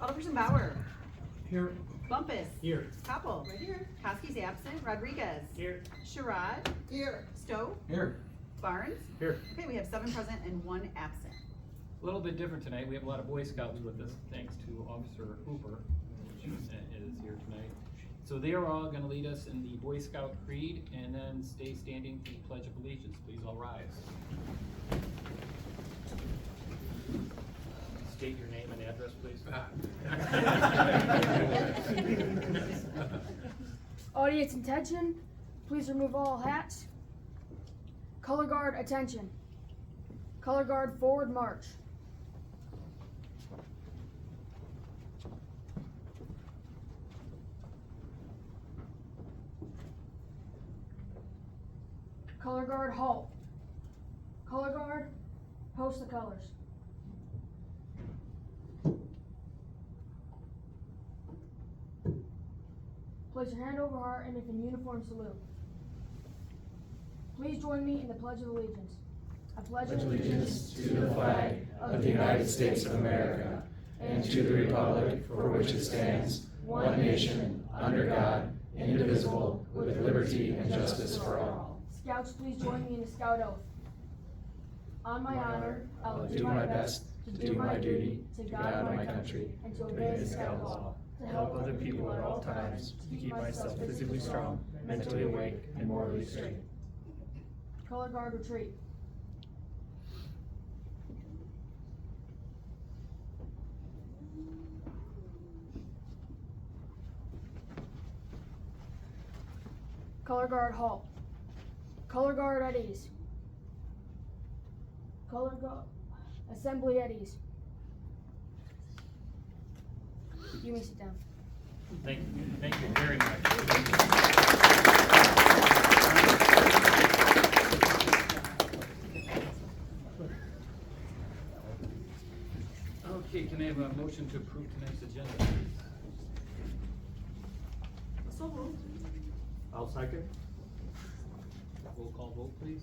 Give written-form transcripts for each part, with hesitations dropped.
Alderperson Bauer. Here. Bumpus. Here. Koppel. Right here. Koski's absent. Rodriguez. Here. Sherrod. Here. Stowe. Here. Barnes. Here. Okay, we have 7 present and 1 absent. A little bit different tonight. We have a lot of Boy Scouts with us, thanks to Officer Hooper, which is here tonight. So they are all going to lead us in the Boy Scout Creed and then stay standing for the Pledge of Allegiance. Please all rise. State your name and address, please. Audience attention, please remove all hats. Color guard attention. Color guard forward march. Color guard halt. Color guard post the colors. Place your hand over heart and make a uniform salute. Please join me in the Pledge of Allegiance. I pledge allegiance to the flag of the United States of America and to the republic for which it stands, one nation, under God, indivisible, with liberty and justice for all. Scouts, please join me in the Scout Oath. On my honor, I will do my best to do my duty to God my country and to obey the Scout law, to help other people at all times, to keep myself physically strong, mentally awake, and morally straight. Color guard retreat. Color guard halt. Color guard at ease. Color guard assembly at ease. You may sit down. Thank you. Thank you very much. Okay, can I have a motion to approve tonight's agenda, please? So moved. I'll second. Roll call vote, please.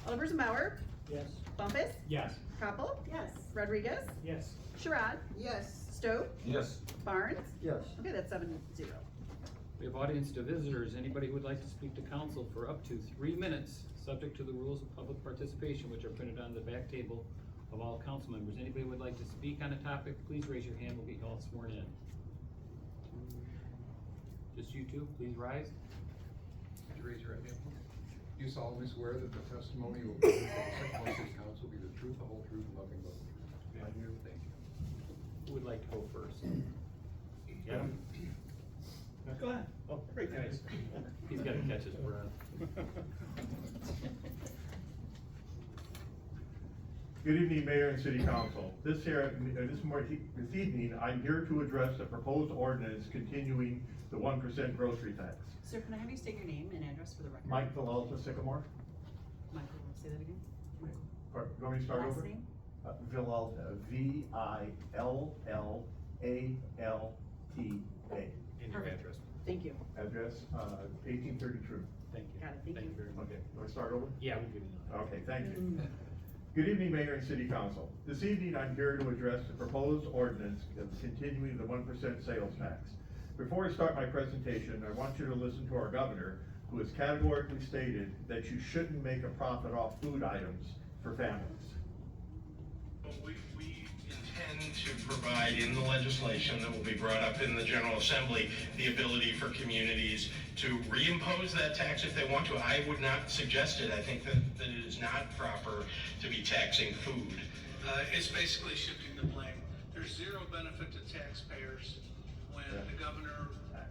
Alderperson Bauer. Yes. Bumpus. Yes. Koppel. Yes. Rodriguez. Yes. Sherrod. Yes. Stowe. Yes. Barnes. Yes. Okay, that's 7-0. We have audience to visitors. Anybody who would like to speak to council for up to 3 minutes, subject to the rules of public participation, which are printed on the back table of all council members. Anybody who would like to speak on a topic, please raise your hand. We'll be all sworn in. Just you two, please rise. Would you raise your right hand? You solemnly swear that the testimony you will give before the Sycamore City Council will be the truth, the whole truth, and nothing but the truth? I do. Thank you. Who would like to go first? Adam? Go ahead. Oh, great, guys. He's got to catch his breath. Good evening, Mayor and City Council. This evening, I'm here to address the proposed ordinance continuing the 1% grocery tax. Sir, can I have you state your name and address for the record? Mike Villalta, Sycamore. Michael, say that again. You want me to start Last over? name? Villalta, V-I-L-L-A-L-T-A. And your address. Thank you. Address, 1830 True. Thank you. Got it, thank you. very much. Okay, want to start over? Yeah, we'll give you that. Okay, thank you. Good evening, Mayor and City Council. This evening, I'm here to address the proposed ordinance of continuing the 1% sales tax. Before I start my presentation, I want you to listen to our governor, who has categorically stated that you shouldn't make a profit off food items for families. We intend to provide in the legislation that will be brought up in the General Assembly the ability for communities to reimpose that tax if they want to. I would not suggest it. I think that it is not proper to be taxing food. It's basically shifting the blame. There's zero benefit to taxpayers when the governor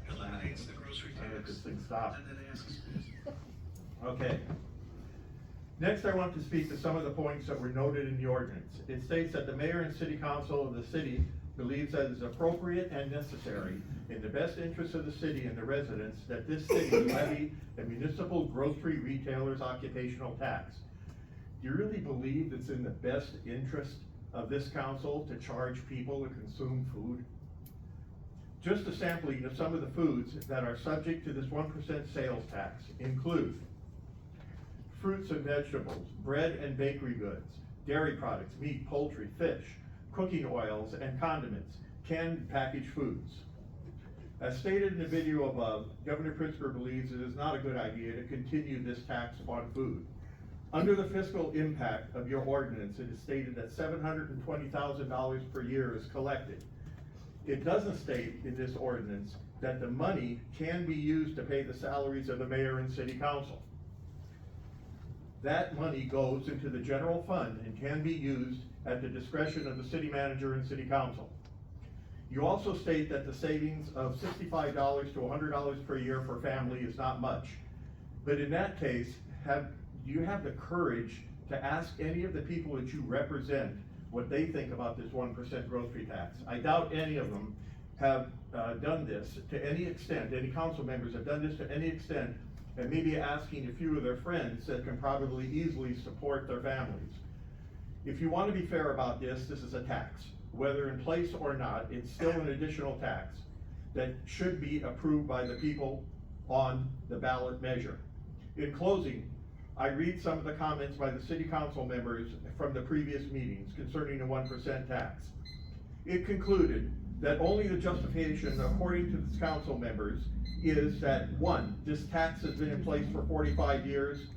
eliminates the grocery I let tax this thing stop. and then asks. Okay. Next, I want to speak to some of the points that were noted in the ordinance. It states that the mayor and city council of the city believes that it is appropriate and necessary in the best interest of the city and the residents that this city levy a municipal grocery retailer's occupational tax. Do you really believe it's in the best interest of this council to charge people to consume food? Just a sampling of some of the foods that are subject to this 1% sales tax include fruits and vegetables, bread and bakery goods, dairy products, meat, poultry, fish, cooking oils and condiments, canned packaged foods. As stated in the video above, Governor Pritzker believes it is not a good idea to continue this tax on food. Under the fiscal impact of your ordinance, it is stated that $720,000 per year is collected. It doesn't state in this ordinance that the money can be used to pay the salaries of the mayor and city council. That money goes into the general fund and can be used at the discretion of the city manager and city council. You also state that the savings of $65 to $100 per year for family is not much. But in that case, do you have the courage to ask any of the people that you represent what they think about this 1% grocery tax? I doubt any of them have done this to any extent. Any council members have done this to any extent, and maybe asking a few of their friends that can probably easily support their families. If you want to be fair about this, this is a tax. Whether in place or not, it's still an additional tax that should be approved by the people on the ballot measure. In closing, I read some of the comments by the city council members from the previous meetings concerning the 1% tax. It concluded that only the justification, according to the council members, is that one, this tax has been in place for 45 years,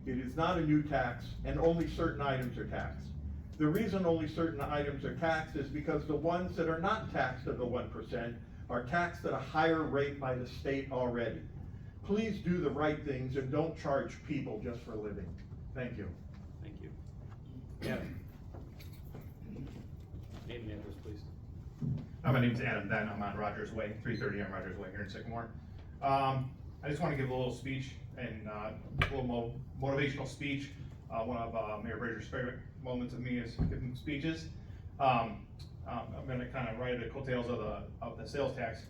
it is not a new tax, and only certain items are taxed. The reason only certain items are taxed is because the ones that are not taxed at the 1% are taxed at a higher rate by the state already. Please do the right things and don't charge people just for a living. Thank you. Thank you. Adam. Name and address, please. My name's Adam Ben. I'm on Rogers Way, 330 on Rogers Way here in Sycamore. I just want to give a little speech and a little motivational speech. One of Mayor Brazier's favorite moments of me is giving speeches. I'm going to kind of ride the coattails of the sales tax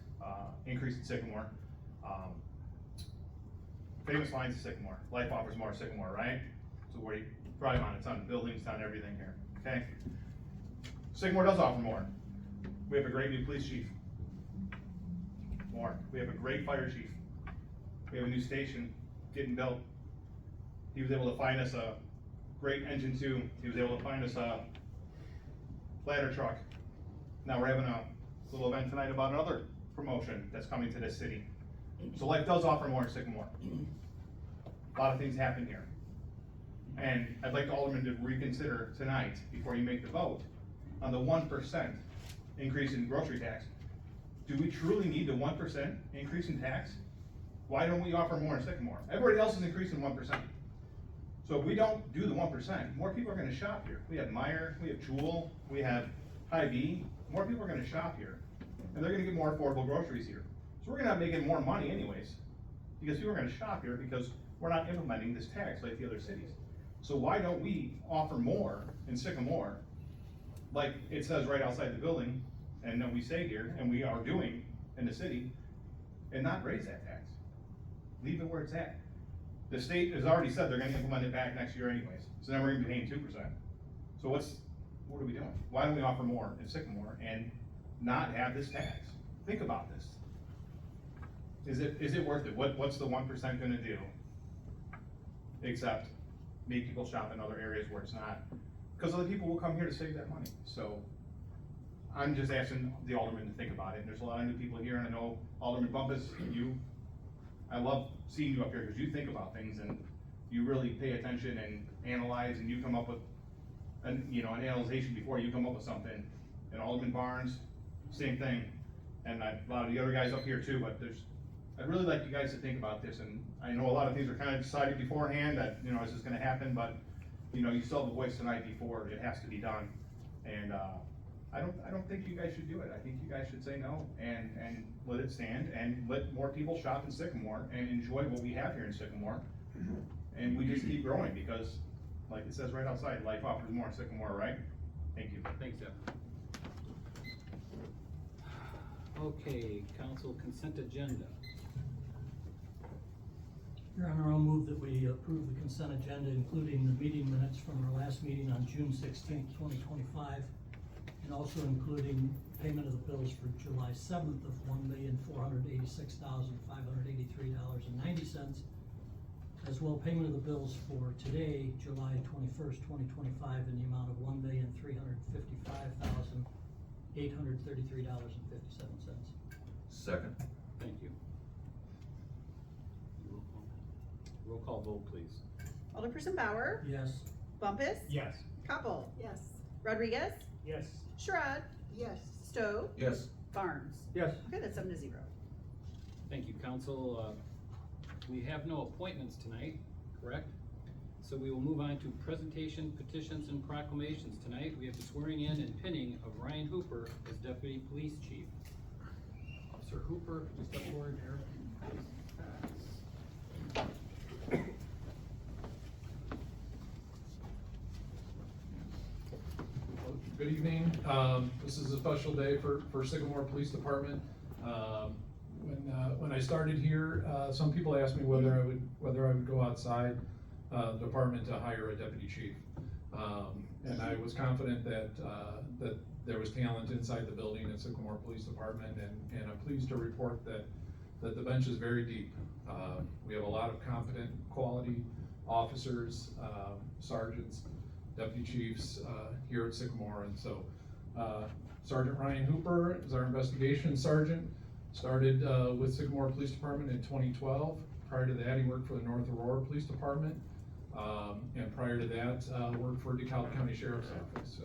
increase in Sycamore. Famous lines of Sycamore. Life offers more Sycamore, right? So where you drive on, it's on buildings, it's on everything here. Okay. Sycamore does offer more. We have a great new police chief. More. We have a great fire chief. We have a new station getting built. He was able to find us a great engine too. He was able to find us a ladder truck. Now we're having a little event tonight about another promotion that's coming to this city. So life does offer more in Sycamore. A lot of things happen here. And I'd like the alderman to reconsider tonight, before you make the vote, on the 1% increase in grocery tax. Do we truly need the 1% increase in tax? Why don't we offer more in Sycamore? Everybody else is increasing 1%. So if we don't do the 1%, more people are gonna shop here. We have Meijer, we have Jewel, we have Hy-Vee. More people are gonna shop here. And they're gonna get more affordable groceries here. So we're gonna be making more money anyways, because people are gonna shop here because we're not implementing this tax like the other cities. So why don't we offer more in Sycamore, like it says right outside the building, and then we say here, and we are doing in the city, and not raise that tax? Leave it where it's at. The state has already said they're gonna implement it back next year anyways, so then we're gonna be paying 2%. So what are we doing? Why don't we offer more in Sycamore and not have this tax? Think about this. Is it worth it? What's the 1% gonna do? Except make people shop in other areas where it's not, because other people will come here to save that money. So I'm just asking the alderman to think about it. And there's a lot of new people here, and I know Alderman Bumpus, I love seeing you up here because you think about things and you really pay attention and analyze, and you come up with an analyzation before you come up with something. And Alderman Barnes, same thing. And a lot of the other guys up here too, but I'd really like you guys to think about this, and I know a lot of things are kind of decided beforehand that, is this gonna happen, but, you still have a voice tonight before it has to be done. And, I don't think you guys should do it. I think you guys should say no and let it stand and let more people shop in Sycamore and enjoy what we have here in Sycamore. And we just keep growing because, like it says right outside, life offers more in Sycamore, right? Thank you. Thanks, Jeff. Okay, council consent agenda. Your Honor, I'll move that we approve the consent agenda, including the meeting minutes from our last meeting on June 16th, 2025, and also including payment of the bills for July 7th of $1,486,583.90, as well payment of the bills for today, July 21st, 2025, in the amount of $1,355,999.90. $833.57. Second. Thank you. Roll call vote, please. Alderperson Bauer, Yes. Bumpus, Yes. Koppel, Yes. Rodriguez, Yes. Sherrod, Yes. Stowe, Yes. Barnes. Yes. Okay, that's 7-0. Thank you, council. We have no appointments tonight, correct? So we will move on to presentation, petitions, and proclamations. Tonight, we have the swearing in and pinning of Ryan Hooper as Deputy Police Chief. Officer Hooper, could you step forward here? Good evening. This is a special day for Sycamore Police Department. When I started here, some people asked me whether I would go outside the department to hire a deputy chief. And I was confident that there was talent inside the building at Sycamore Police Department, and I'm pleased to report that the bench is very deep. We have a lot of competent, quality officers, sergeants, deputy chiefs here at Sycamore. And so Sergeant Ryan Hooper is our investigation sergeant. Started with Sycamore Police Department in 2012. Prior to that, he worked for the North Aurora Police Department. And prior to that, worked for DeKalb County Sheriff's Office. So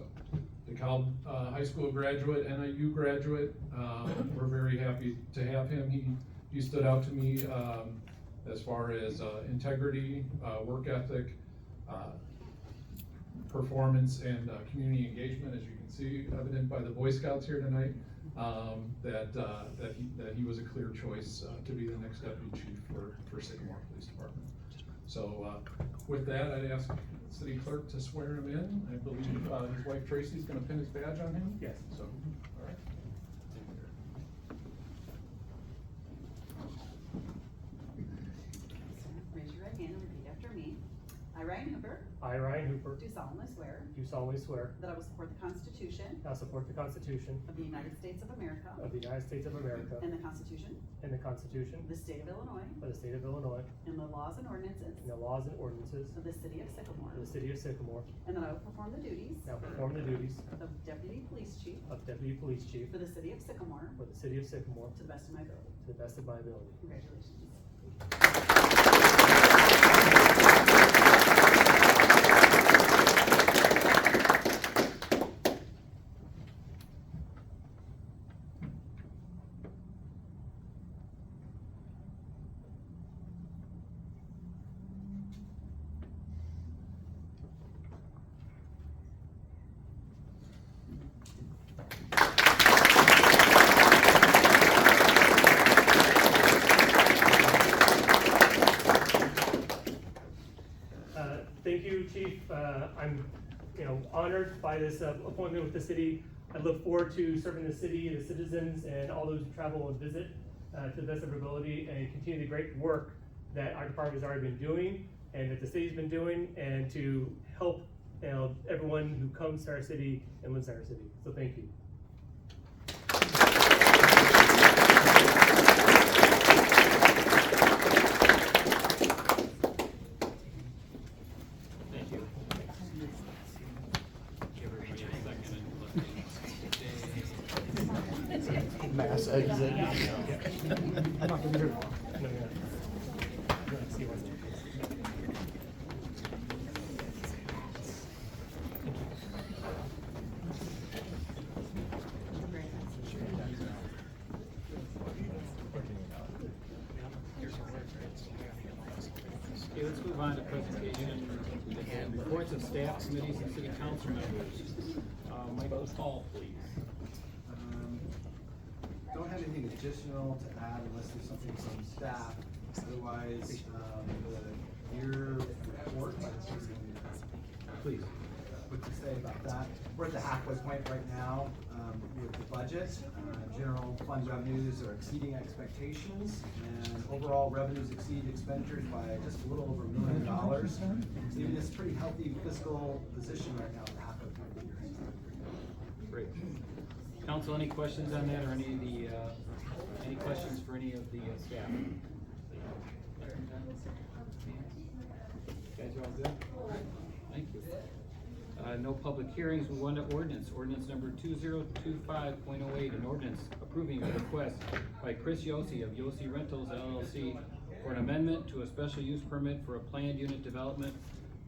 DeKalb high school graduate, NIU graduate. We're very happy to have him. He stood out to me as far as integrity, work ethic, performance, and community engagement, as you can see, evident by the Boy Scouts here tonight. That he was a clear choice to be the next deputy chief for Sycamore Police Department. So with that, I'd ask the city clerk to swear him in. I believe his wife Tracy's going to pin his badge on him. Yes. So, all right. Raise your right hand and repeat after me. I, Ryan Hooper, I, Ryan Hooper, do solemnly swear do solemnly swear that I will support the Constitution that I will support the Constitution of the United States of America of the United States of America and the Constitution and the Constitution of the State of Illinois of the State of Illinois and the laws and ordinances and the laws and ordinances of the City of Sycamore, of the City of Sycamore, and that I will perform the duties and I will perform the duties of Deputy Police Chief of Deputy Police Chief for the City of Sycamore for the City of Sycamore to the best of my ability. to the best of my ability. Congratulations. Thank you, Chief. I'm, honored by this appointment with the city. I look forward to serving the city, the citizens, and all those who travel and visit to the best of our ability, and continue the great work that our department has already been doing and that the city's been doing, and to help everyone who comes to our city and lives in our city. So thank you. Thank you. Give everybody a second and Mass exit. Okay, let's move on to presentation and reports of staff, committees, and city council members. Michael Paul, please. Don't have anything additional to add unless there's something from staff. Otherwise, the year report, Please. what to say about that. We're at the halfway point right now with the budget. General fund revenues are exceeding expectations, and overall revenues exceed expenditures by just a little over $1 million. Leaving us a pretty healthy fiscal position right now at the halfway point of the year. Great. Council, any questions on that, or any of the, any questions for any of the staff? Guys are all good? Thank you. No public hearings, we want to ordinance number 2025.08, an ordinance approving a request by Chris Yossi of Yossi Rentals LLC for an amendment to a special use permit for a planned unit development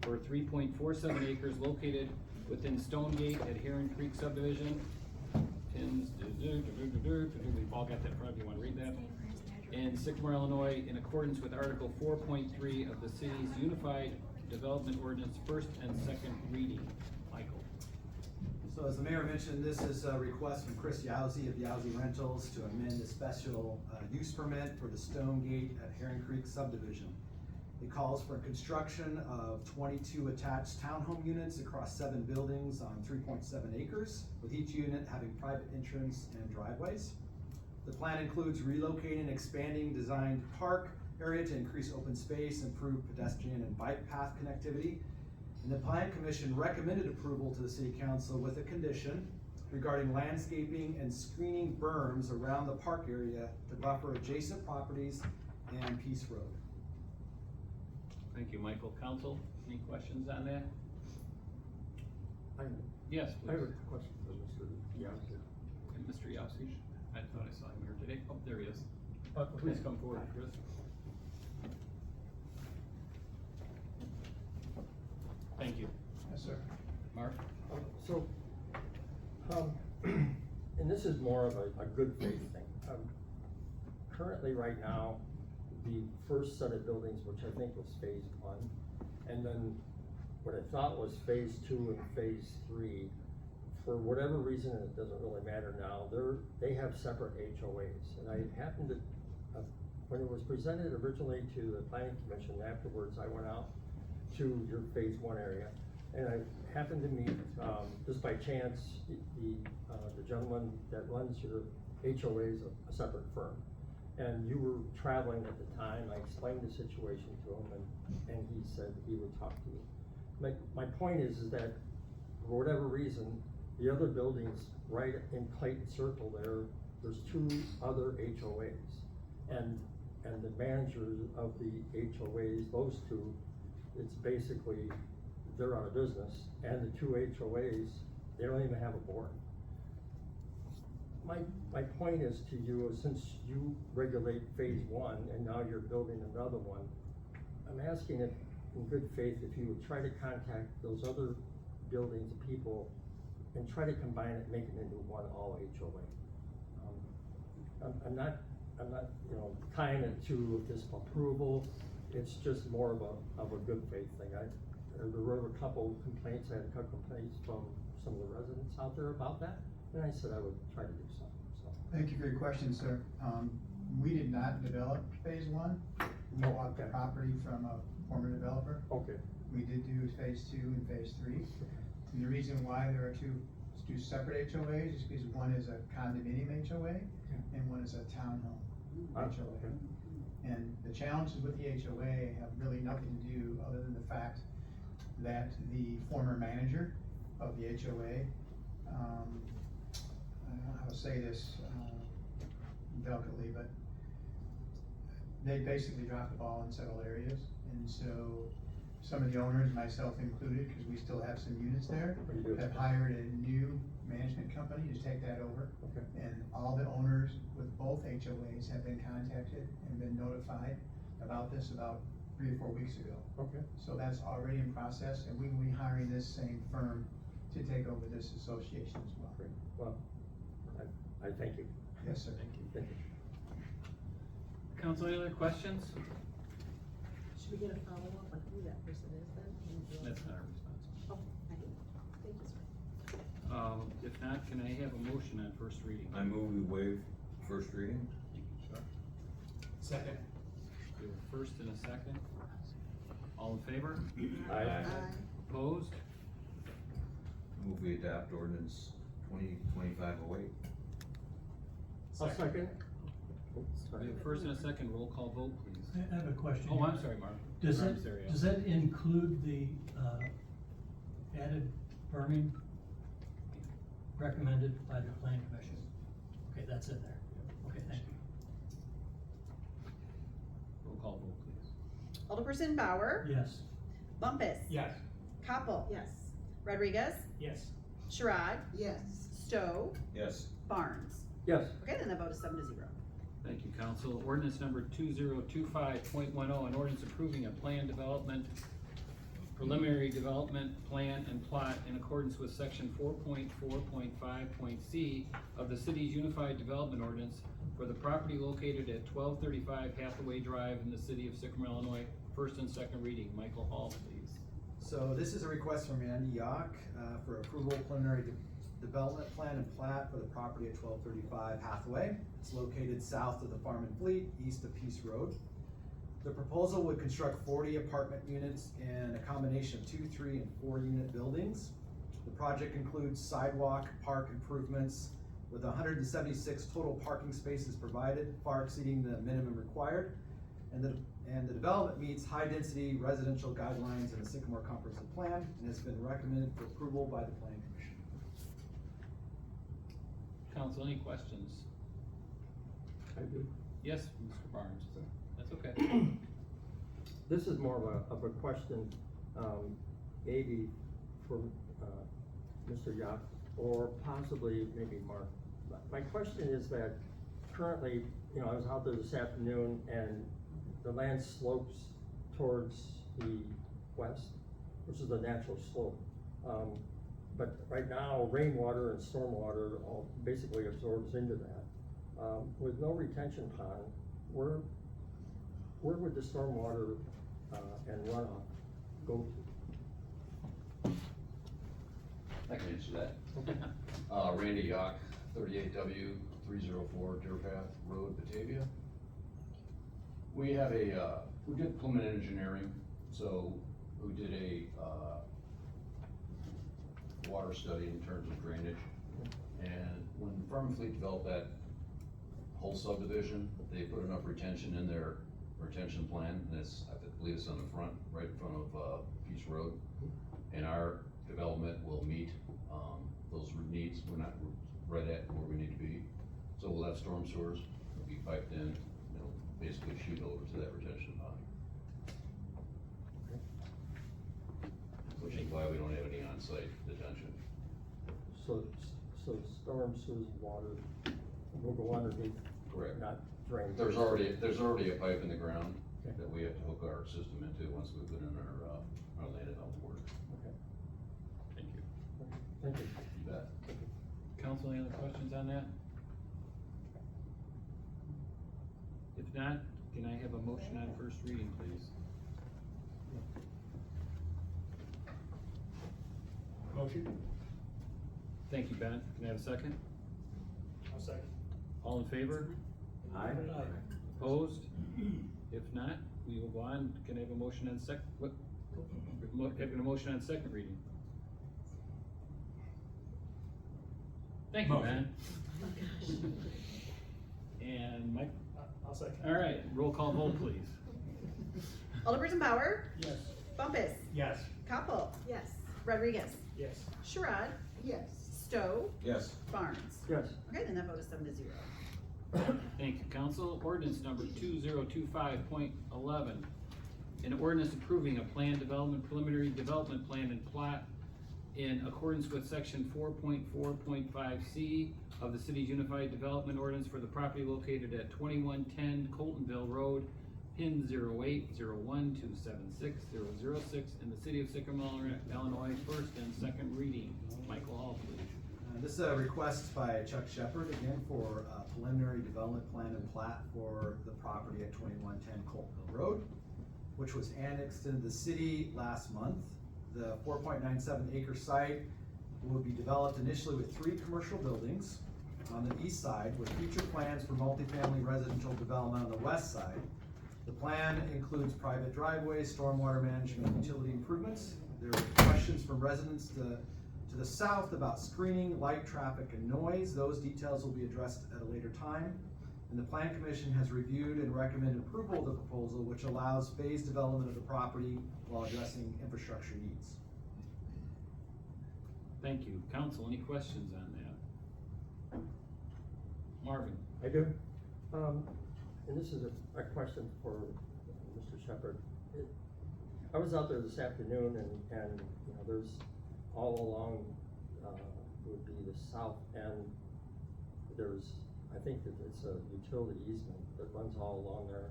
for 3.47 acres located within Stonegate at Heron Creek subdivision. We've all got that in front of you, want to read that? In Sycamore, Illinois, in accordance with Article 4.3 of the city's Unified Development Ordinance, first and second reading. Michael. So as the mayor mentioned, this is a request from Chris Yowzi of Yowzi Rentals to amend the special use permit for the Stonegate at Heron Creek subdivision. It calls for construction of 22 attached townhome units across 7 buildings on 3.7 acres, with each unit having private entrance and driveways. The plan includes relocating and expanding designed park area to increase open space, improve pedestrian and bike path connectivity. And the Plan Commission recommended approval to the City Council with a condition regarding landscaping and screening berms around the park area to buffer adjacent properties and Peace Road. Thank you, Michael. Council, any questions on that? Yes, please. I have a question for Mr. Yossi. Mr. Yossi, I thought I saw him here today. Oh, there he is. Please come forward, Chris. Thank you. Yes, sir. Mark? So, and this is more of a good faith thing. Currently, right now, the first set of buildings, which I think was phase 1, and then what I thought was phase 2 and phase 3, for whatever reason, and it doesn't really matter now, they have separate HOAs. And I happened to, when it was presented originally to the Planning Commission, afterwards I went out to your phase 1 area, and I happened to meet, just by chance, the gentleman that runs your HOAs, a separate firm. And you were traveling at the time. I explained the situation to him, and he said he would talk to you. My point is that for whatever reason, the other buildings right in Clayton Circle there's 2 other HOAs. And the managers of the HOAs, those 2, it's basically, they're out of business. And the 2 HOAs, they don't even have a board. My point is to you, is since you regulate phase 1 and now you're building another one, I'm asking if, in good faith, if you would try to contact those other buildings, people, and try to combine it, make it into one all HOA. I'm not, tying it to this approval. It's just more of a good faith thing. There were a couple complaints. I had a couple complaints from some of the residents out there about that, and I said I would try to do something. So. Thank you for your question, sir. We did not develop phase 1. We bought the property from a former developer. Okay. We did do phase 2 and phase 3. And the reason why there are two separate HOAs is because one is a condominium HOA and one is a townhome HOA. And the challenges with the HOA have really nothing to do other than the fact that the former manager of the HOA, I don't know how to say this delicately, but they basically dropped the ball in several areas. And so some of the owners, myself included, because we still have some units there, have hired a new management company to take that over. Okay. And all the owners with both HOAs have been contacted and been notified about this about 3 or 4 weeks ago. Okay. So that's already in process, and we will be hiring this same firm to take over this association as well. Great. Well, I thank you. Yes, sir. Thank you. Thank you. Council, any other questions? Should we get a follow-up on who that person is then? That's not our responsibility. Oh, thank you, sir. If not, can I have a motion on first reading? I move we waive first reading. Second. We have a first and a second. All in favor? Aye. Opposed? Move we adopt ordinance 2025-08. I'll second. We have a first and a second. Roll call vote, please. I have a question. Oh, I'm sorry, Mark. Does I'm that, sorry, does that include the, added berming recommended by the Planning Commission? Okay, that's in there. Okay, thank you. Roll call vote, please. Alderperson Bauer. Yes. Bumpus. Yes. Koppel. Yes. Rodriguez, Yes. Sherrod, Yes. Stowe, Yes. Barnes. Yes. Okay, then the vote is 7-0. Thank you, council. Ordinance number 2025.10, an ordinance approving a plan development, preliminary development plan and plot in accordance with section 4.4.5.c of the city's Unified Development Ordinance for the property located at 1235 Hathaway Drive in the city of Sycamore, Illinois. First and second reading. Michael Hall, please. So this is a request from Andy Yock, for approval preliminary development plan and plat for the property at 1235 Hathaway. It's located south of the Farm and Fleet, east of Peace Road. The proposal would construct 40 apartment units in a combination of 2, 3, and 4 unit buildings. The project includes sidewalk, park improvements with 176 total parking spaces provided, far exceeding the minimum required. And the development meets high-density residential guidelines in the Sycamore Comprehensive Plan and has been recommended for approval by the Planning Commission. Council, any questions? I do. Yes, Mr. Barnes. That's okay. This is more of a question, maybe for, Mr. Yock, or possibly maybe Mark. My question is that currently, I was out there this afternoon and the land slopes towards the west, which is the natural slope. But right now, rainwater and stormwater all basically absorbs into that. With no retention pond, where would the stormwater and runoff go to? I can answer that. Randy Yock, 38W 304 Deer Path Road, Batavia. We have we did preliminary engineering, so we did a water study in terms of drainage. And when Farm and Fleet developed that whole subdivision, they put enough retention in their retention plan, and it's, I believe it's on the front, right in front of Peace Road. And our development will meet those needs. We're not right at where we need to be. So we'll have storm sewers, will be piped in, it'll basically shoot over to that retention pond. Which is why we don't have any on-site detention. So storm sewers water will go underneath? Correct. Not drain? There's already a pipe in the ground Okay. that we have to hook our system into once we put in our land development work. Okay. Thank you. Thank you. You bet. Council, any other questions on that? If not, can I have a motion on first reading, please? Motion? Thank you, Ben. Can I have a second? I'll second. All in favor? Aye. Opposed? If not, we will go on. Can I have a motion on having a motion on second reading? Thank you, Ben. And Mike? I'll second. All right, roll call vote, please. Alderperson Bauer, Yes. Bumpus, Yes. Koppel, Yes. Rodriguez, Yes. Sherrod, Yes. Stowe, Yes. Barnes. Yes. Okay, then that vote is 7-0. Thank you, council. Ordinance number 2025.11. An ordinance approving a plan development, preliminary development plan and plot in accordance with section 4.4.5C of the city's Unified Development Ordinance for the property located at 2110 Coltonville Road, pin 0801276006 in the city of Sycamore, Illinois. First and second reading. Michael Hall, please. This is a request by Chuck Shepard, again, for a preliminary development plan and plat for the property at 2110 Coltonville Road, which was annexed into the city last month. The 4.97 acre site will be developed initially with 3 commercial buildings on the east side, with future plans for multifamily residential development on the west side. The plan includes private driveways, stormwater management, and utility improvements. There are questions from residents to the south about screening, light, traffic, and noise. Those details will be addressed at a later time. And the Plan Commission has reviewed and recommended approval of the proposal, which allows phased development of the property while addressing infrastructure needs. Thank you. Council, any questions on that? Marvin? I do. And this is a question for Mr. Shepard. I was out there this afternoon and there's all along, would be the south end. There's, I think that it's a utility easement that runs all along there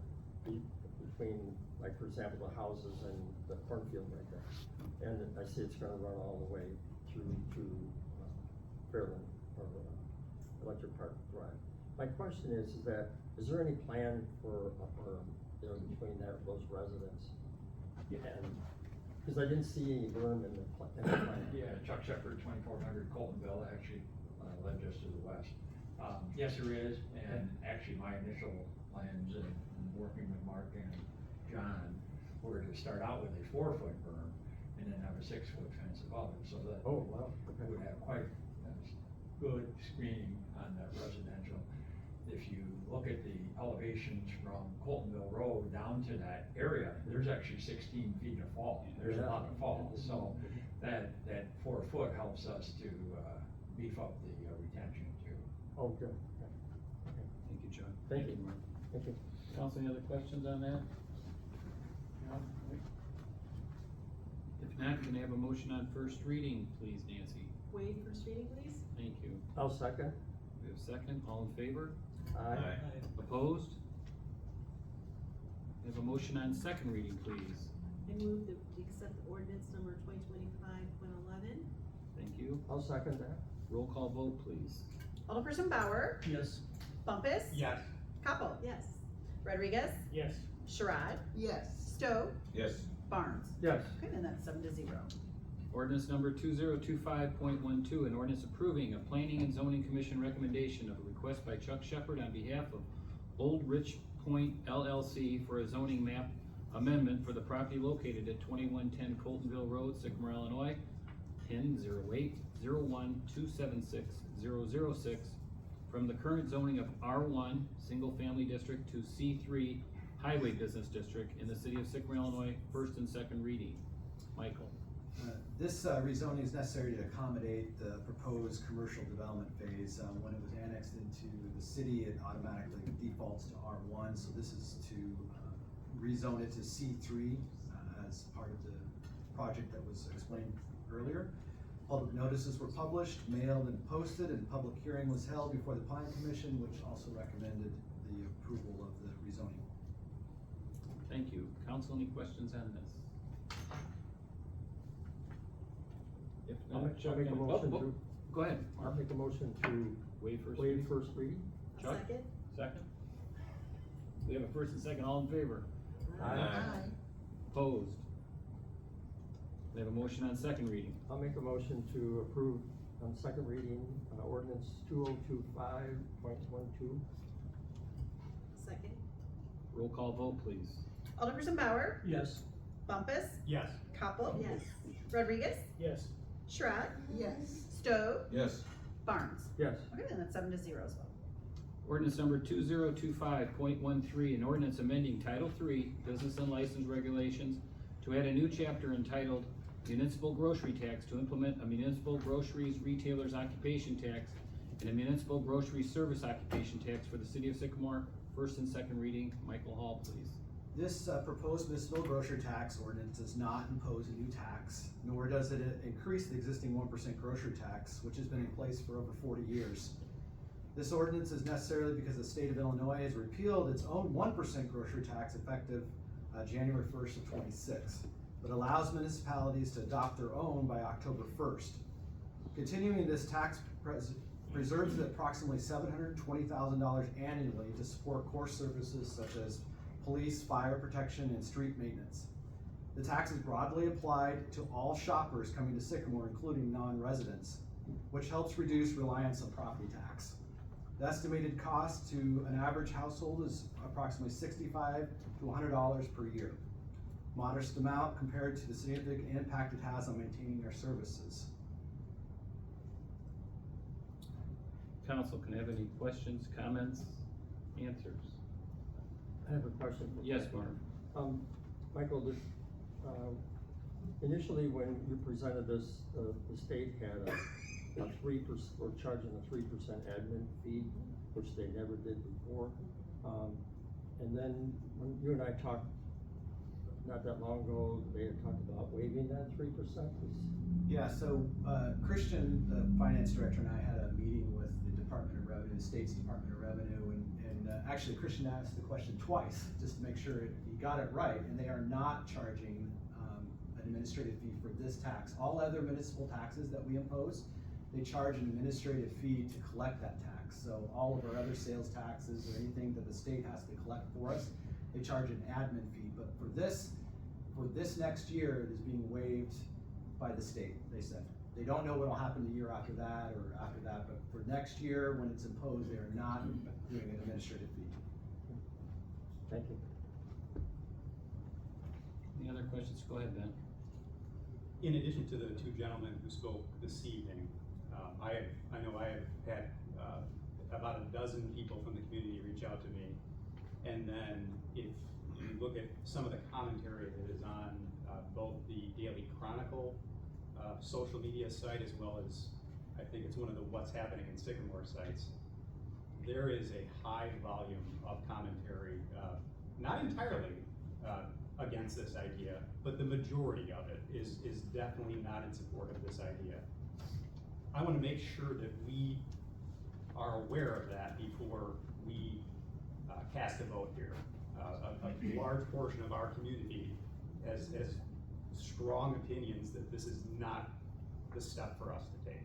between, like, for example, the houses and the cornfield right there. And I see it's gonna run all the way through to Fairland or Electric Park Drive. My question is that, is there any plan for a berm, between those residents? And, cause I didn't see any berm in the plan. Yeah, Chuck Shepherd, 2400 Coltonville, actually, live just to the west. Yes, there is, and actually my initial plans and working with Mark and John were to start out with a 4-foot berm and then have a 6-foot fence above it, so that Oh, wow, okay. would have quite good screening on that residential. If you look at the elevations from Coltonville Road down to that area, there's actually 16 feet of fall. There's a lot of fall, so that 4 foot helps us to beef up the retention too. Oh, good. Thank you, Chuck. Thank you. Mark. Thank you. Council, any other questions on that? No? If not, can I have a motion on first reading, please, Nancy? Waive first reading, please. Thank you. I'll second. We have a second, all in favor? Aye. Opposed? We have a motion on second reading, please. I move that we accept ordinance number 2025.11. Thank you. I'll second that. Roll call vote, please. Alderperson Bauer, Yes. Bumpus. Yes. Capel. Yes. Rodriguez, Yes. Sherrod, Yes. Stowe, Yes. Barnes. Yes. Okay, and that's 7-0. Ordinance number 2025.12, an ordinance approving a planning and zoning commission recommendation of a request by Chuck Shepherd on behalf of Old Rich Point LLC for a zoning map amendment for the property located at 2110 Coltonville Road, Sycamore, Illinois, pin 0801276006, from the current zoning of R1 Single Family District to C3 Highway Business District in the city of Sycamore, Illinois, first and second reading. Michael. This rezoning is necessary to accommodate the proposed commercial development phase. When it was annexed into the city, it automatically defaults to R1, so this is to rezone it to C3 as part of the project that was explained earlier. Public notices were published, mailed and posted, and public hearing was held before the Planning Commission, which also recommended the approval of the rezoning. Thank you. Council, any questions on this? If I'll not, make Chuck, a motion to. Go ahead. I'll make a motion to Waive first waive reading. first reading. Chuck? Second. Second? We have a first and second, all in favor? Aye. Opposed? We have a motion on second reading. I'll make a motion to approve on second reading, ordinance 2025.12. Second. Roll call vote, please. Alderperson Bauer, Yes. Bumpus, Yes. Capel. Yes. Rodriguez, Yes. Sherrod, Yes. Stowe, Yes. Barnes. Yes. Okay, and that's 7-0 as well. Ordinance number 2025.13, an ordinance amending Title III, Business and License Regulations, to add a new chapter entitled Municipal Grocery Tax to implement a municipal groceries retailer's occupation tax and a municipal grocery service occupation tax for the city of Sycamore. First and second reading. Michael Hall, please. This proposed municipal grocery tax ordinance does not impose a new tax, nor does it increase the existing 1% grocery tax, which has been in place for over 40 years. This ordinance is necessary because the state of Illinois has repealed its own 1% grocery tax effective January 1st of 26, but allows municipalities to adopt their own by October 1st. Continuing this tax preserves approximately $720,000 annually to support core services such as police, fire protection, and street maintenance. The tax is broadly applied to all shoppers coming to Sycamore, including non-residents, which helps reduce reliance on property tax. The estimated cost to an average household is approximately $65 to $100 per year. Modest amount compared to the significant impact it has on maintaining their services. Council, can I have any questions, comments, answers? I have a question. Yes, Mark. Michael, initially when you presented this, the state had a 3%, or charging a 3% admin fee, which they never did before. And then when you and I talked not that long ago, the mayor talked about waiving that 3%. Yeah, so, Christian, the finance director, and I had a meeting with the Department of Revenue, the state's Department of Revenue, and actually Christian asked the question twice, just to make sure he got it right, and they are not charging, an administrative fee for this tax. All other municipal taxes that we impose, they charge an administrative fee to collect that tax. So all of our other sales taxes or anything that the state has to collect for us, they charge an admin fee. But for this next year, it is being waived by the state, they said. They don't know what'll happen the year after that or after that, but for next year, when it's imposed, they are not doing an administrative fee. Thank you. Any other questions? Go ahead, Ben. In addition to the two gentlemen who spoke this evening, I know I have had about a dozen people from the community reach out to me. And then if you look at some of the commentary that is on both the Daily Chronicle social media site, as well as I think it's one of the What's Happening in Sycamore sites, there is a high volume of commentary, not entirely against this idea, but the majority of it is definitely not in support of this idea. I want to make sure that we are aware of that before we cast a vote here. A large portion of our community has strong opinions that this is not the step for us to take.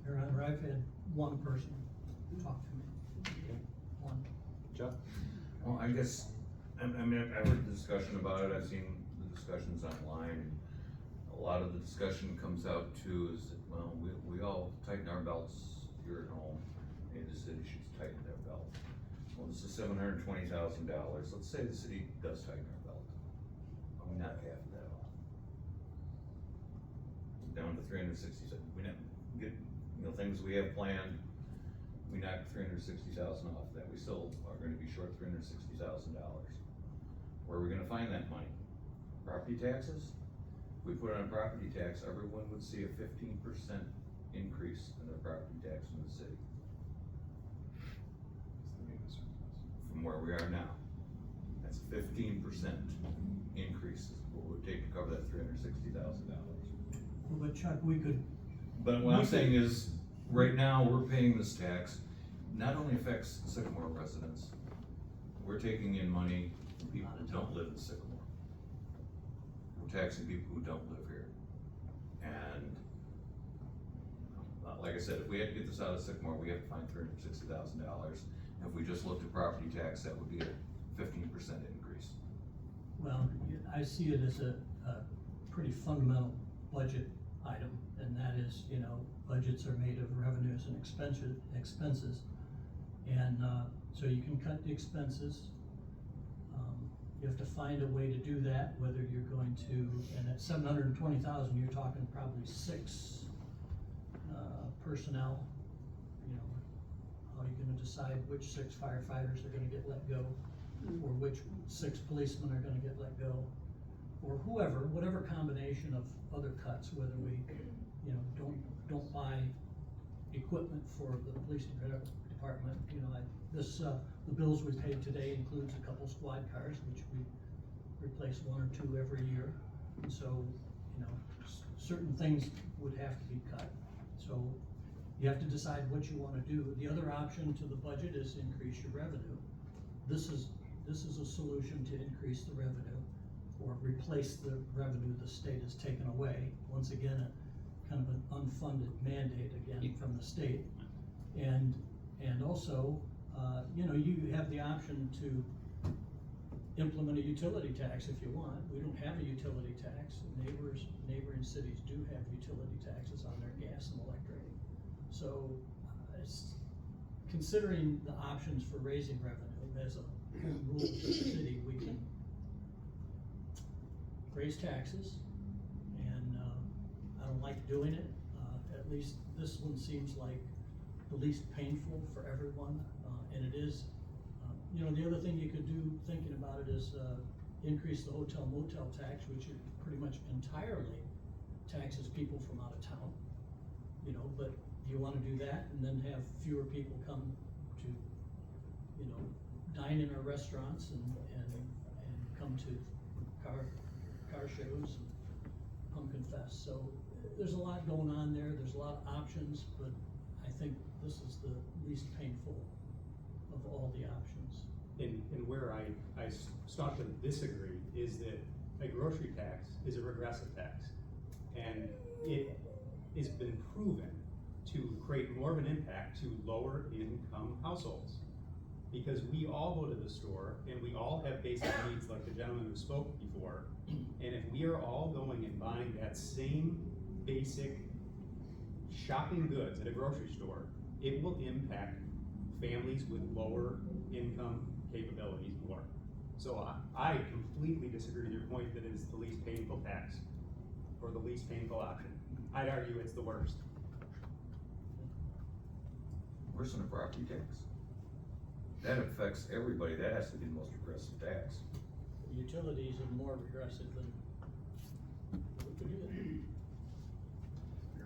Your Honor, I've had one person talk to me. One. Jeff? Well, I guess, I mean, I've heard the discussion about it, I've seen the discussions online. A lot of the discussion comes out too is that, well, we all tighten our belts here at home. Maybe the city should tighten their belt. Well, this is $720,000. Let's say the city does tighten our belt. We knock half of that off. Down to 367. We not get, things we have planned. We knock 360,000 off that. We still are going to be short $360,000. Where are we going to find that money? Property taxes? If we put on property tax, everyone would see a 15% increase in their property tax in the city. From where we are now. That's 15% increase is what it would take to cover that $360,000. But Chuck, we could. But what I'm saying is, right now, we're paying this tax, not only affects Sycamore residents, we're taking in money from people who don't live in Sycamore. We're taxing people who don't live here. And, like I said, if we had to get this out of Sycamore, we have to find $360,000. If we just looked at property tax, that would be a 15% increase. Well, I see it as a pretty fundamental budget item, and that is, budgets are made of revenues and expenses. And so you can cut the expenses. You have to find a way to do that, whether you're going to, and at $720,000, you're talking probably 6 personnel. How are you gonna decide which 6 firefighters are gonna get let go, or which 6 policemen are gonna get let go, or whatever combination of other cuts, whether we, don't buy equipment for the police department. The bills we paid today includes a couple squad cars, which we replace 1 or 2 every year. And so, certain things would have to be cut. So you have to decide what you want to do. The other option to the budget is increase your revenue. This is a solution to increase the revenue or replace the revenue the state has taken away. Once again, a kind of an unfunded mandate again from the state. And also, you have the option to implement a utility tax if you want. We don't have a utility tax. Neighboring cities do have utility taxes on their gas and electric. So, considering the options for raising revenue as a rule of the city, we can raise taxes, and I don't like doing it. At least this one seems like the least painful for everyone, and it is. The other thing you could do, thinking about it, is increase the hotel motel tax, which pretty much entirely taxes people from out of town. But do you want to do that and then have fewer people come to, dine in our restaurants and come to car shows and pumpkin fest. So there's a lot going on there, there's a lot of options, but I think this is the least painful of all the options. And where I staunchly disagree is that a grocery tax is a regressive tax. And it has been proven to create more of an impact to lower income households. Because we all go to the store and we all have basic needs like the gentleman who spoke before. And if we are all going and buying that same basic shopping goods at a grocery store, it will impact families with lower income capabilities more. So I completely disagree with your point that it's the least painful tax or the least painful option. I'd argue it's the worst. Worse than a property tax? That affects everybody, that has to be the most regressive tax. Utilities are more regressive than, we could do that.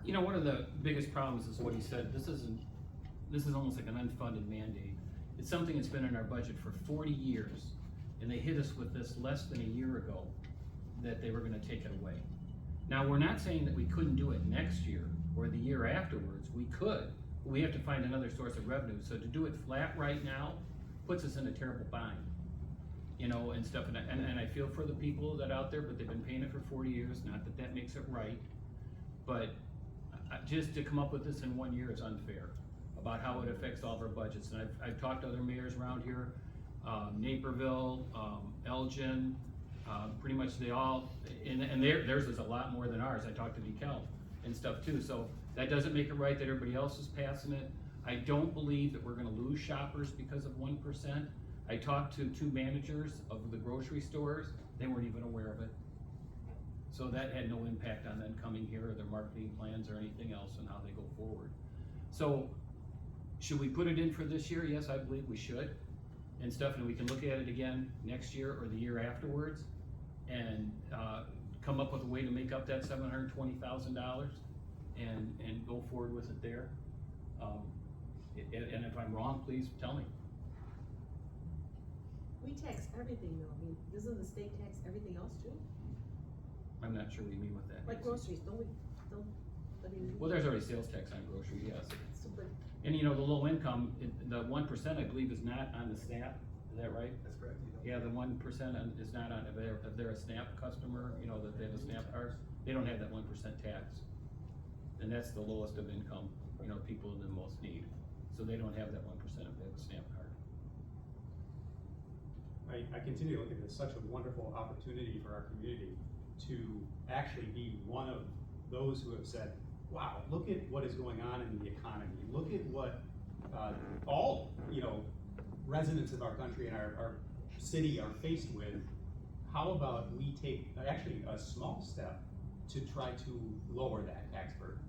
You know, one of the biggest problems is what he said, this is almost like an unfunded mandate. It's something that's been in our budget for 40 years, and they hit us with this less than a year ago, that they were gonna take it away. Now, we're not saying that we couldn't do it next year, or the year afterwards, we could, but we have to find another source of revenue. So to do it flat right now, puts us in a terrible bind, you know, and stuff, and I feel for the people that out there, but they've been paying it for 40 years, not that that makes it right, but just to come up with this in 1 year is unfair, about how it affects all of our budgets. And I've talked to other mayors around here, Naperville, Elgin, pretty much they all, and theirs is a lot more than ours. I talked to DeKalb and stuff too, so that doesn't make it right that everybody else is passing it. I don't believe that we're gonna lose shoppers because of 1%. I talked to 2 managers of the grocery stores, they weren't even aware of it. So that had no impact on them coming here or their marketing plans or anything else and how they go forward. So, should we put it in for this year? Yes, I believe we should. And stuff, and we can look at it again next year or the year afterwards and come up with a way to make up that $720,000 and go forward with it there. And if I'm wrong, please tell me. We tax everything though, I mean, doesn't the state tax everything else too? I'm not sure what you mean with that. Like groceries, I mean. Well, there's already sales tax on grocery, yes. So, but And you know, the low income, the 1% I believe is not on the SNAP, is that right? That's correct. Yeah, the 1% is not on, if they're a SNAP customer, you know, that they have a SNAP card, they don't have that 1% tax. And that's the lowest of income, you know, people in the most need. So they don't have that 1% if they have a SNAP card. I continue to look at it as such a wonderful opportunity for our community to actually be one of those who have said, wow, look at what is going on in the economy. Look at what all, you know, residents of our country and our city are faced with. How about we take actually a small step to try to lower that tax burden?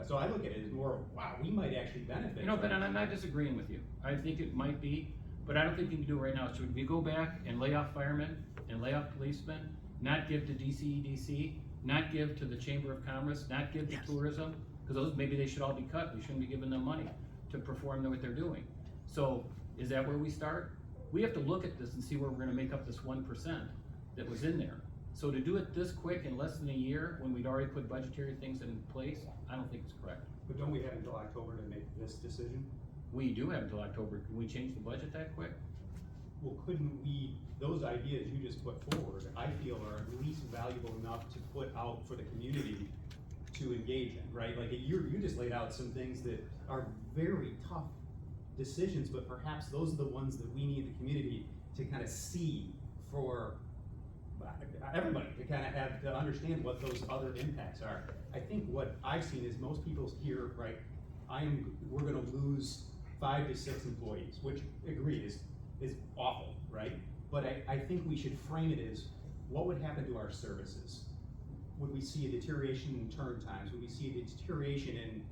So I look at it as more, wow, we might actually benefit. You know, but I'm not disagreeing with you. I think it might be, but I don't think you can do it right now. Should we go back and lay off firemen and lay off policemen, not give to DCEDC, not give to the Chamber of Commerce, not give to tourism? Because those, maybe they should all be cut. We shouldn't be giving them money to perform what they're doing. So is that where we start? We have to look at this and see where we're gonna make up this 1% that was in there. So to do it this quick in less than a year, when we'd already put budgetary things in place, I don't think it's correct. But don't we have until October to make this decision? We do have until October. Can we change the budget that quick? Well, couldn't we, those ideas you just put forward, I feel are at least valuable enough to put out for the community to engage in, right? Like you just laid out some things that are very tough decisions, but perhaps those are the ones that we need the community to kind of see for everybody to kind of have to understand what those other impacts are. I think what I've seen is most people here, right? We're gonna lose 5 to 6 employees, which agreed is awful, right? But I think we should frame it as what would happen to our services? Would we see a deterioration in turn times? Would we see a deterioration in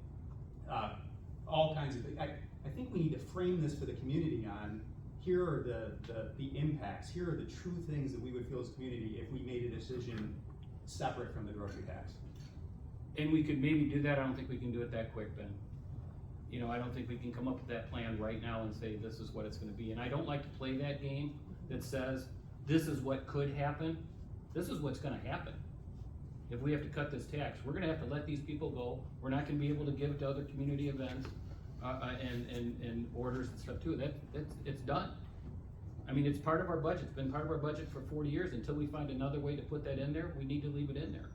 all kinds of things? I think we need to frame this for the community on, here are the impacts, here are the true things that we would feel as a community if we made a decision separate from the grocery tax. And we could maybe do that. I don't think we can do it that quick, Ben. You know, I don't think we can come up with that plan right now and say this is what it's gonna be. And I don't like to play that game that says, this is what could happen. This is what's gonna happen. If we have to cut this tax, we're gonna have to let these people go. We're not gonna be able to give to other community events, and orders and stuff too. It's done. I mean, it's part of our budget. It's been part of our budget for 40 years. Until we find another way to put that in there, we need to leave it in there.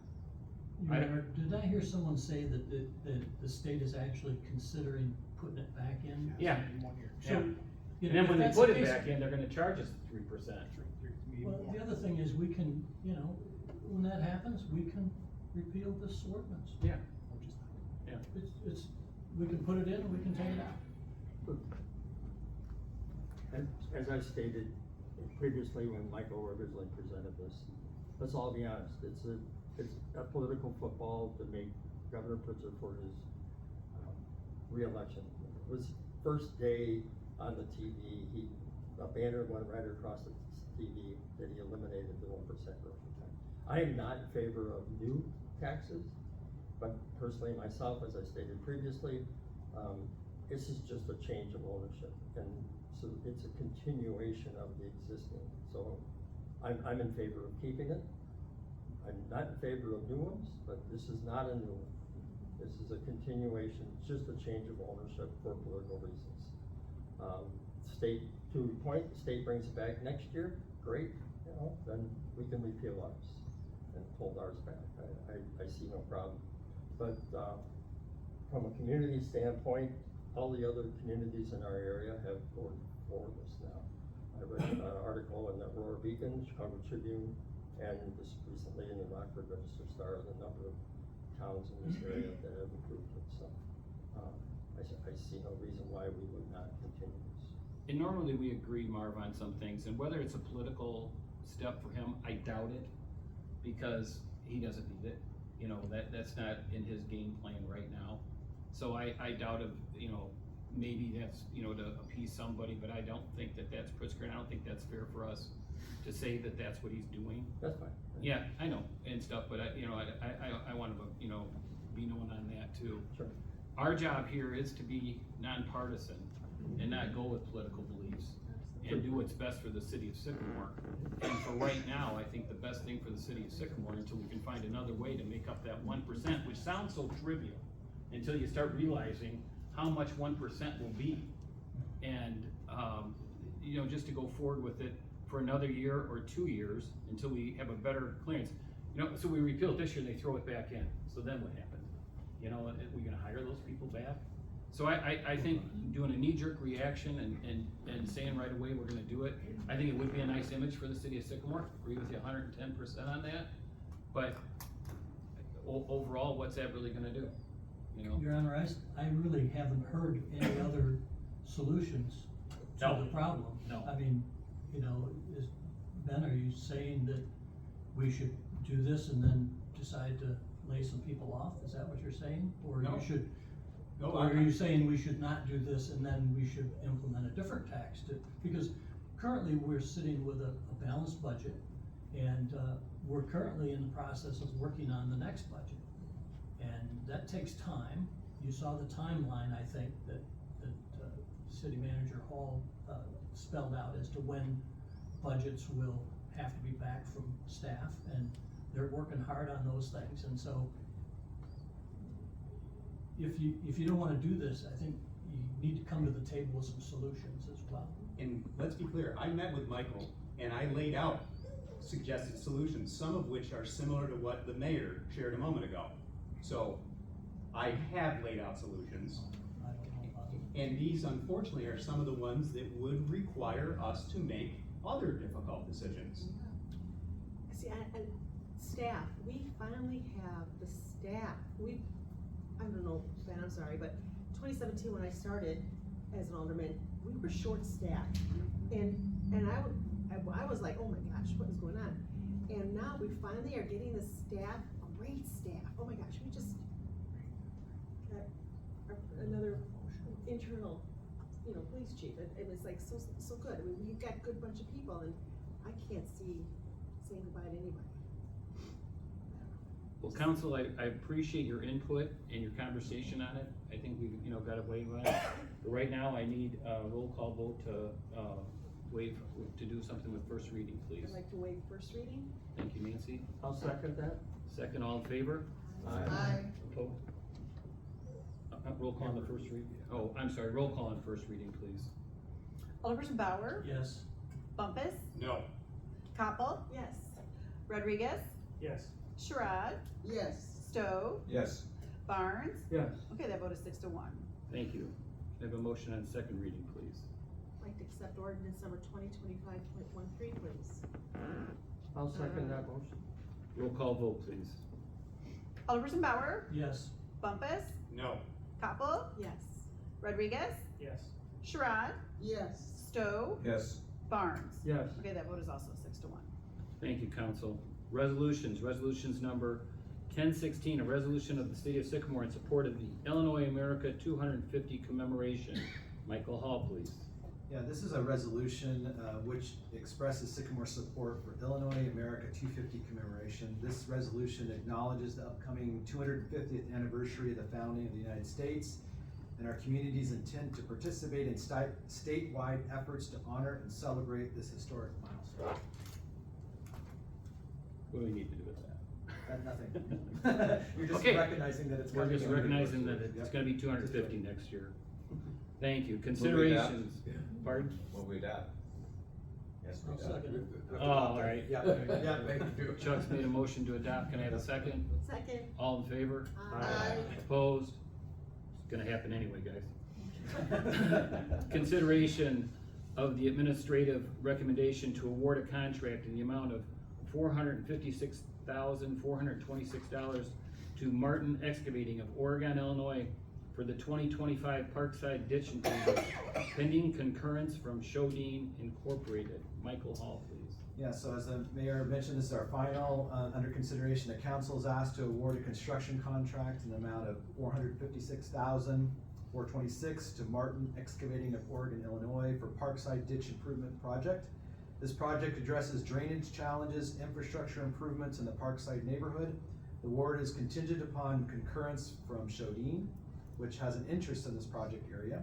Your Honor, did I hear someone say that the state is actually considering putting it back in? Yeah. So, Yeah. you And know, then when if they that's put the it case- back in, they're gonna charge us 3%. Well, the other thing is we can, you know, when that happens, we can repeal this ordinance. Yeah. Yeah. It's, we can put it in, we can take it out. And as I stated previously when Michael originally presented this, let's all be honest, it's a political football to make Governor Pritzker for his re-election. It was first day on the TV, a banner went right across the TV that he eliminated the 1% growth tax. I am not in favor of new taxes, but personally myself, as I stated previously, this is just a change of ownership, and so it's a continuation of the existing. So I'm in favor of keeping it. I'm not in favor of new ones, but this is not a new one. This is a continuation, it's just a change of ownership for political reasons. State, to your point, the state brings it back next year, great, you know, then we can repeal ours and hold ours back. I see no problem. But from a community standpoint, all the other communities in our area have voted for this now. I read an article in the Aurora Beacon, Chicago Tribune, and just recently in the Rockford Register Star, the number of towns in this area that have approved it. So I see no reason why we would not continue this. And normally we agree, Marv, on some things, and whether it's a political step for him, I doubt it, because he doesn't need it. You know, that's not in his game plan right now. So I doubt if, you know, maybe that's, you know, to appease somebody, but I don't think that that's Pritzker, and I don't think that's fair for us to say that that's what he's doing. That's fine. Yeah, I know, and stuff, but I want to, you know, be known on that too. Sure. Our job here is to be nonpartisan and not go with political beliefs and do what's best for the city of Sycamore. And for right now, I think the best thing for the city of Sycamore, until we can find another way to make up that 1%, which sounds so trivial, until you start realizing how much 1% will be. And, you know, just to go forward with it for another year or 2 years until we have a better clearance. You know, so we repeal it this year, they throw it back in. So then what happens? You know, are we gonna hire those people back? So I think doing a knee-jerk reaction and saying right away we're gonna do it, I think it would be a nice image for the city of Sycamore. Agree with you 110% on that. But overall, what's that really gonna do? You know? Your Honor, I really haven't heard any other solutions to No. the problem. No. I mean, you know, Ben, are you saying that we should do this and then decide to lay some people off? Is that what you're saying? Or No. you should, No, or are you saying we should not do this and then we should implement a different tax to, because currently we're sitting with a balanced budget, and we're currently in the process of working on the next budget. And that takes time. You saw the timeline, I think, that City Manager Hall spelled out as to when budgets will have to be back from staff, and they're working hard on those things. And so if you don't wanna do this, I think you need to come to the table with some solutions as well. And let's be clear, I met with Michael and I laid out suggested solutions, some of which are similar to what the mayor shared a moment ago. So I have laid out solutions. And these unfortunately are some of the ones that would require us to make other difficult decisions. See, and staff, we finally have the staff. I don't know, Ben, I'm sorry, but 2017 when I started as an alderman, we were short-staffed. And I was like, oh my gosh, what is going on? And now we finally are getting the staff, great staff. Oh my gosh, we just got another internal, you know, police chief. It was like so good. I mean, we've got a good bunch of people, and I can't see saying goodbye to anybody. Well, council, I appreciate your input and your conversation on it. I think we, got a waive on it. But right now, I need a roll call vote to do something with first reading, please. I'd like to waive first reading. Thank you, Nancy. I'll second that. Second, all in favor? Aye. Opposed? Roll call on the first reading. Oh, I'm sorry, roll call on first reading, please. Alderperson Bauer. Yes. Bumpus. No. Koppel. Yes. Rodriguez. Yes. Sherrod. Yes. Stowe. Yes. Barnes. Yes. Okay, that vote is 6-1. Thank you. Can I have a motion on second reading, please? I'd like to accept ordinance number 2025.13, please. I'll second that motion. Roll call vote, please. Alderperson Bauer. Yes. Bumpus. No. Koppel. Yes. Rodriguez. Yes. Sherrod. Yes. Stowe. Yes. Barnes. Yes. Okay, that vote is also 6-1. Thank you, council. Resolutions number 1016, a resolution of the city of Sycamore in support of the Illinois America 250 commemoration. Michael Hall, please. Yeah, this is a resolution which expresses Sycamore's support for Illinois America 250 commemoration. This resolution acknowledges the upcoming 250th anniversary of the founding of the United States and our community's intent to participate in statewide efforts to honor and celebrate this historic milestone. What do we need to do with that? Nothing. You're just Okay. recognizing that it's We're coming. just recognizing that it's gonna be 250 next year. Thank you. we adapt? Considerations. Pardon? Will we adapt? Yes, we I'll adapt. second it. Oh, all right. Yeah, yeah, thank you. Chuck's made a motion to adopt. Can I have a second? Second. All in favor? Aye. Opposed? It's gonna happen anyway, guys. Consideration of the administrative recommendation to award a contract in the amount of $456,426 to Martin Excavating of Oregon, Illinois for the 2025 Parkside Ditch Improvement, pending concurrence from Shodine Incorporated. Michael Hall, please. Yeah, so as the mayor mentioned, this is our final, under consideration. The council is asked to award a construction contract in the amount of $456,426 to Martin Excavating of Oregon, Illinois for Parkside Ditch Improvement Project. This project addresses drainage challenges, infrastructure improvements in the Parkside neighborhood. The award is contingent upon concurrence from Shodine, which has an interest in this project area.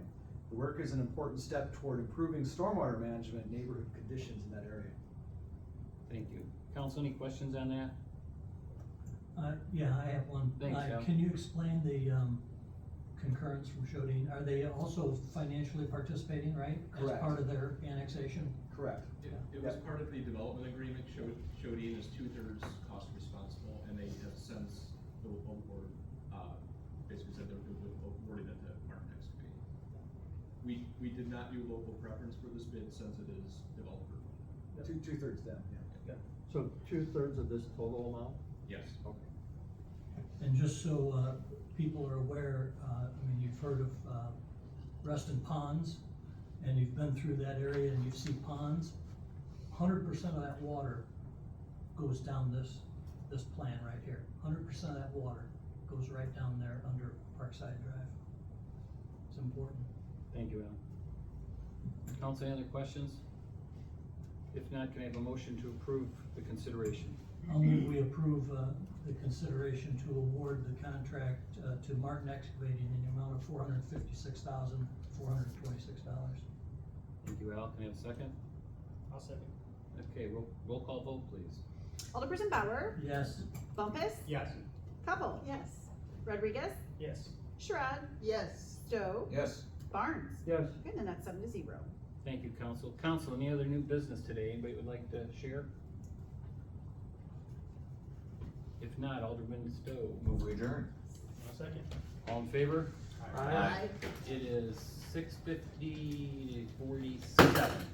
The work is an important step toward improving stormwater management and neighborhood conditions in that area. Thank you. Council, any questions on that? Yeah, I have one. Thanks, Al. Can you explain the concurrence from Shodine? Are they also financially participating, right? Correct. As part of their annexation? Correct. It was part of the development agreement. Shodine is 2/3 cost responsible, and they have since the award, basically said they're awarding it to Martin Excavating. We did not do local preference for this bid since it is developer. Two-thirds them, yeah. So 2/3 of this total amount? Yes. Okay. And just so people are aware, you've heard of Reston Ponds, and you've been through that area and you see ponds. 100% of that water goes down this plan right here. 100% of that water goes right down there under Parkside Drive. It's important. Thank you, Al. Council, any other questions? If not, can I have a motion to approve the consideration? I'll move we approve the consideration to award the contract to Martin Excavating in the amount of $456,426. Thank you, Al. Can I have a second? I'll second. Okay, roll call vote, please. Alderperson Bauer. Yes. Bumpus. Yes. Koppel. Yes. Rodriguez. Yes. Sherrod. Yes. Stowe. Yes. Barnes. Yes. Okay, then that's 7-0. Thank you, council. Council, any other new business today? Anybody would like to share? If not, Alderman Stowe. Move we adjourn. I'll second. All in favor? Aye. It is 6:47.